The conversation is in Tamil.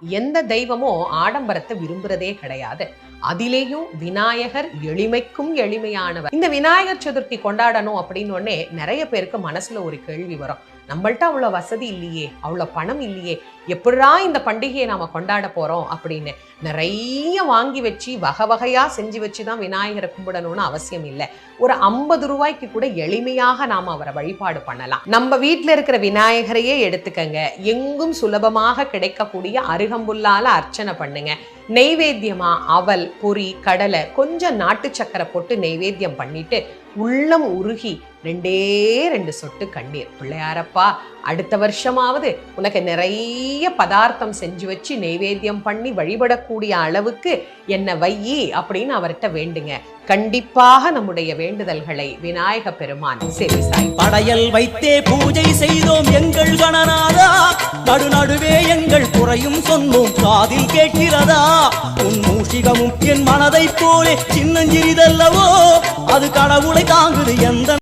எந்த தெய்வமும் ஆடம்பரத்தை விரும்புறதே கிடையாது. அதிலேயும் விநாயகர் எளிமைக்கும் எளிமையானவர். இந்த விநாயகர் சதுர்த்தி கொண்டாடணும் அப்படின்னு உடனே நிறைய பேருக்கு மனசுல ஒரு கேள்வி வரும். நம்மள்ட்ட அவ்வளவு வசதி இல்லையே, அவ்வளவு பணம் இல்லையே, எப்படா இந்த பண்டிகையை நாம கொண்டாட போறோம் அப்படின்னு நிறைய வாங்கி வச்சு வகை வகையா செஞ்சு வச்சுதான் விநாயகரை கும்பிடணும்னு அவசியம் இல்லை. ஒரு 50 ரூபாய்க்கு கூட எளிமையாக நாம அவரை வழிபாடு பண்ணலாம். நம்ம வீட்டுல இருக்கிற விநாயகரையே எடுத்துக்கங்க, எங்கும் சுலபமாக கிடைக்கக்கூடிய அருகம்புல்லால அர்ச்சனை பண்ணுங்க. நெய்வேத்தியமா அவல், பொரி, கடலை, கொஞ்சம் நாட்டு சக்கரை போட்டு நெய்வேத்தியம் பண்ணிட்டு உள்ளம் உருகி 2 சொட்டு கண்ணீர், பிள்ளையாரப்பா அடுத்த வருஷமாவது உனக்கு நிறைய பதார்த்தம் செஞ்சு வச்சு நெய்வேத்தியம் பண்ணி வழிபடக்கூடிய அளவுக்கு என்ன வையி அப்படின்னு அவர்கிட்ட வேண்டுங்க. கண்டிப்பாக நம்முடைய வேண்டுதல்களை விநாயக பெருமான் சரி சாய். படையல் வைத்தே பூஜை செய்தோம் எங்கள் கணநாதா, நடுநடுவே எங்கள் குறையும் சொன்னோம் காதில் கேட்கிறதா. உன் மூஷிகமும் என் மனதை போலே சின்னஞ்சிறிதல்லவோ, அது கடவுளை தாங்குது எந்த